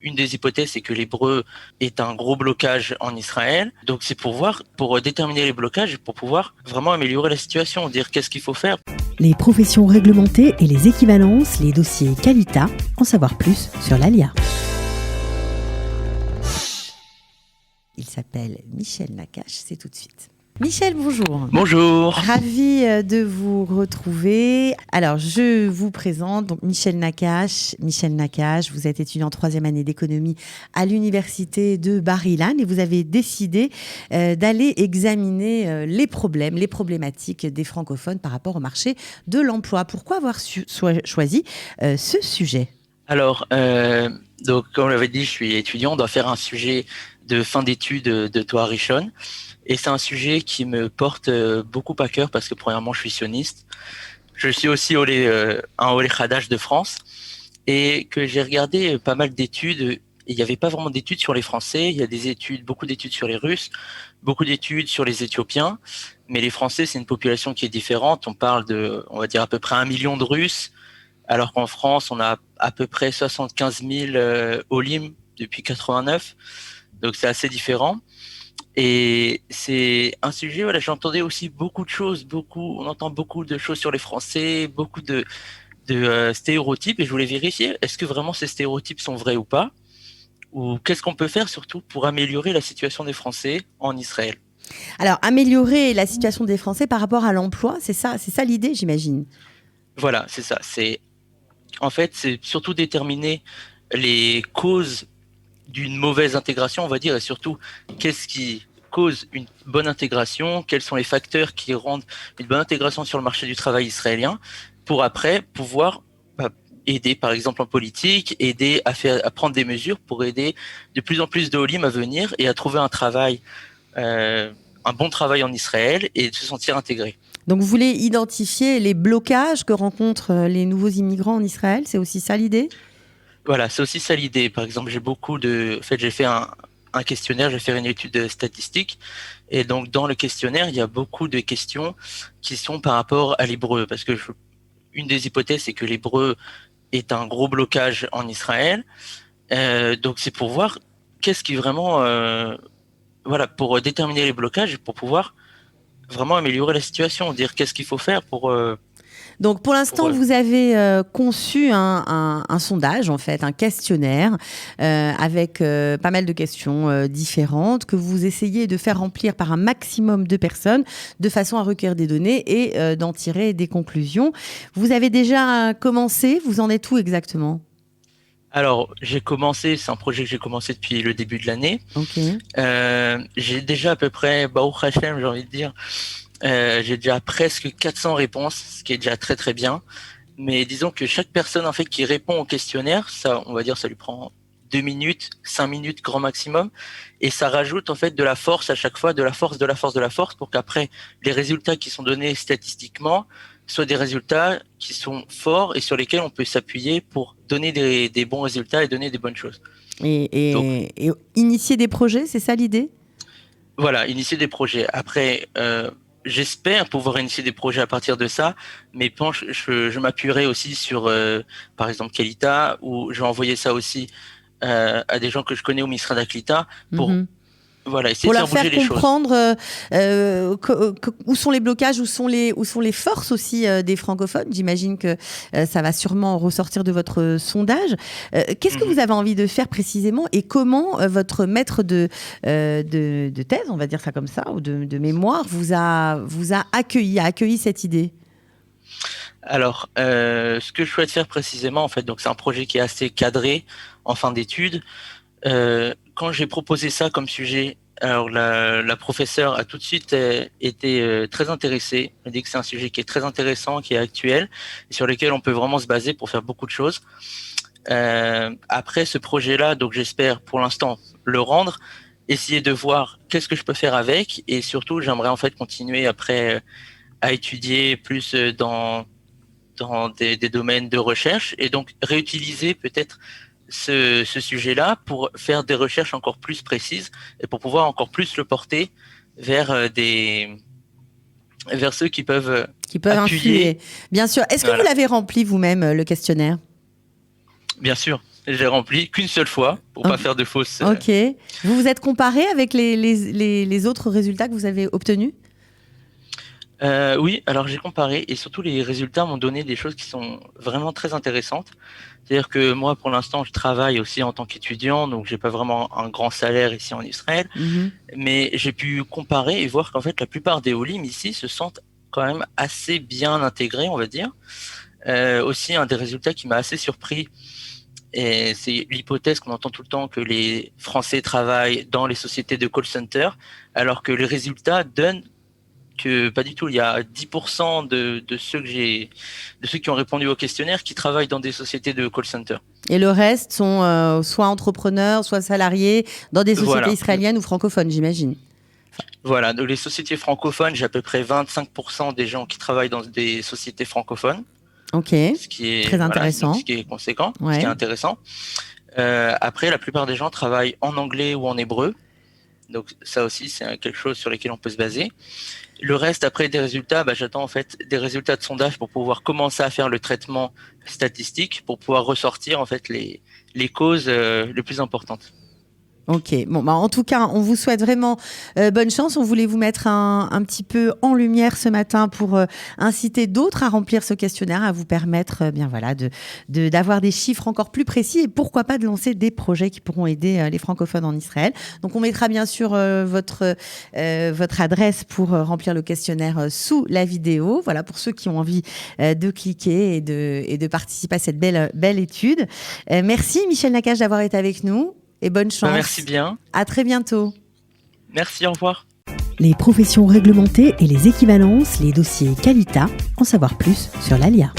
Une des hypothèses, c'est que l'hébreu est un gros blocage en Israël. Donc c'est pour déterminer les blocages et pour pouvoir vraiment améliorer la situation, dire qu'est-ce qu'il faut faire. Les professions réglementées et les équivalences, les dossiers Qualita, en savoir plus sur l'ALIA. Il s'appelle Michel Nakache, c'est tout de suite. Michel, bonjour. Bonjour. Ravi de vous retrouver. Alors, je vous présente donc Michel Nakache. Michel Nakache, vous êtes étudiant en 3e année d'économie à l'université de Bar-Ilan et vous avez décidé d'aller examiner les problématiques des francophones par rapport au marché de l'emploi. Pourquoi avoir choisi ce sujet ? Alors, donc, comme on l'avait dit, je suis étudiant, on doit faire un sujet de fin d'études de Torah Rishon. Et c'est un sujet qui me porte beaucoup à cœur parce que premièrement, je suis sioniste. Je suis aussi un Olé Hadash de France et que j'ai regardé pas mal d'études. Il n'y avait pas vraiment d'études sur les Français. Il y a beaucoup d'études sur les Russes, beaucoup d'études sur les Éthiopiens. Mais les Français, c'est une population qui est différente. On parle on va dire à peu près 1 million de Russes, alors qu'en France, on a à peu près 75 000 Olim depuis 89. Donc c'est assez différent. Et c'est un sujet, voilà, j'entendais aussi beaucoup de choses, on entend beaucoup de choses sur les Français, beaucoup de stéréotypes, et je voulais vérifier, est-ce que vraiment ces stéréotypes sont vrais ou pas? Ou qu'est-ce qu'on peut faire surtout pour améliorer la situation des Français en Israël? Alors, améliorer la situation des Français par rapport à l'emploi, c'est ça l'idée, j'imagine. Voilà, c'est ça. En fait, c'est surtout déterminer les causes d'une mauvaise intégration, on va dire, et surtout, qu'est-ce qui cause une bonne intégration, quels sont les facteurs qui rendent une bonne intégration sur le marché du travail israélien, pour après pouvoir aider, par exemple en politique, aider à prendre des mesures pour aider de plus en plus de Olim à venir et à trouver un bon travail en Israël et de se sentir intégré. Donc vous voulez identifier les blocages que rencontrent les nouveaux immigrants en Israël, c'est aussi ça l'idée ? Voilà, c'est aussi ça l'idée. Par exemple, j'ai fait un questionnaire, j'ai fait une étude statistique, et donc dans le questionnaire, il y a beaucoup de questions qui sont par rapport à l'hébreu, parce que une des hypothèses, c'est que l'hébreu est un gros blocage en Israël. Donc c'est pour voir qu'est-ce qui vraiment, pour déterminer les blocages et pour pouvoir vraiment améliorer la situation, dire qu'est-ce qu'il faut faire pour. Donc pour l'instant, vous avez conçu un sondage, en fait, un questionnaire avec pas mal de questions différentes que vous essayez de faire remplir par un maximum de personnes de façon à recueillir des données et d'en tirer des conclusions. Vous avez déjà commencé, vous en êtes où exactement ? Alors, c'est un projet que j'ai commencé depuis le début de l'année. Okay. J'ai déjà à peu près, Baruch Hashem, j'ai envie de dire, j'ai déjà presque 400 réponses, ce qui est déjà très très bien. Mais disons que chaque personne en fait qui répond au questionnaire, ça, on va dire, ça lui prend 2 minutes, 5 minutes grand maximum, et ça rajoute en fait de la force à chaque fois, de la force, pour qu'après les résultats qui sont donnés statistiquement soient des résultats qui sont forts et sur lesquels on peut s'appuyer pour donner des bons résultats et donner des bonnes choses. Et initier des projets, c'est ça l'idée ? Voilà, initier des projets. Après, j'espère pouvoir initier des projets à partir de ça, mais je m'appuierai aussi sur, par exemple, Qualita, ou je vais envoyer ça aussi à des gens que je connais au ministère d'Aklita pour essayer pour de leur faire bouger faire les choses. comprendre où sont les blocages, où sont les forces aussi des francophones. J'imagine que ça va sûrement ressortir de votre sondage. Qu'est-ce que vous avez envie de faire précisément et comment votre maître de thèse, on va dire ça comme ça, ou de mémoire, vous a accueilli cette idée ? Alors, ce que je souhaite faire précisément, en fait, donc c'est un projet qui est assez cadré en fin d'études. Quand j'ai proposé ça comme sujet, alors la professeure a tout de suite été très intéressée. Elle dit que c'est un sujet qui est très intéressant, qui est actuel, et sur lequel on peut vraiment se baser pour faire beaucoup de choses. Après ce projet-là, donc j'espère pour l'instant le rendre, essayer de voir qu'est-ce que je peux faire avec, et surtout j'aimerais en fait continuer après à étudier plus dans des domaines de recherche, et donc réutiliser peut-être ce sujet-là pour faire des recherches encore plus précises et pour pouvoir encore plus le porter vers vers ceux qui peuvent influer. Bien sûr. Est-ce que vous l'avez rempli vous-même, le questionnaire ? Bien sûr. J'ai rempli qu'une seule fois pour pas faire de fausses. Ok. Vous vous êtes comparé avec les autres résultats que vous avez obtenus? Oui, alors j'ai comparé et surtout les résultats m'ont donné des choses qui sont vraiment très intéressantes. C'est-à-dire que moi, pour l'instant, je travaille aussi en tant qu'étudiant, donc j'ai pas vraiment un grand salaire ici en Israël, Mhm. mais j'ai pu comparer et voir qu'en fait, la plupart des Olim ici se sentent quand même assez bien intégrés, on va dire. Aussi, un des résultats qui m'a assez surpris, et c'est l'hypothèse qu'on entend tout le temps que les Français travaillent dans les sociétés de call center, alors que les résultats donnent que pas du tout. Il y a 10% de ceux qui ont répondu au questionnaire qui travaillent dans des sociétés de call center. Et le reste sont soit entrepreneurs, soit salariés dans des sociétés Voilà. israéliennes ou francophones, j'imagine. Voilà. Donc les sociétés francophones, j'ai à peu près 25% des gens qui travaillent dans des sociétés francophones, Ok, ce qui est, très voilà, donc intéressant. ce qui est conséquent, ce qui est Ouais. intéressant. Après, la plupart des gens travaillent en anglais ou en hébreu. Donc ça aussi, c'est quelque chose sur lequel on peut se baser. Le reste, après des résultats, j'attends en fait des résultats de sondage pour pouvoir commencer à faire le traitement statistique, pour pouvoir ressortir en fait les causes les plus importantes. Ok, bon, en tout cas, on vous souhaite vraiment bonne chance. On voulait vous mettre un petit peu en lumière ce matin pour inciter d'autres à remplir ce questionnaire, à vous permettre bien voilà, d'avoir des chiffres encore plus précis et pourquoi pas de lancer des projets qui pourront aider les francophones en Israël. Donc, on mettra bien sûr votre adresse pour remplir le questionnaire sous la vidéo. Voilà, pour ceux qui ont envie de cliquer et de participer à cette belle étude. Merci Michel Nakache d'avoir été avec nous. Et bonne Merci chance. bien. À très bientôt. Merci, au revoir. Les professions réglementées et les équivalences, les dossiers Qualita, en savoir plus sur l'ALIA.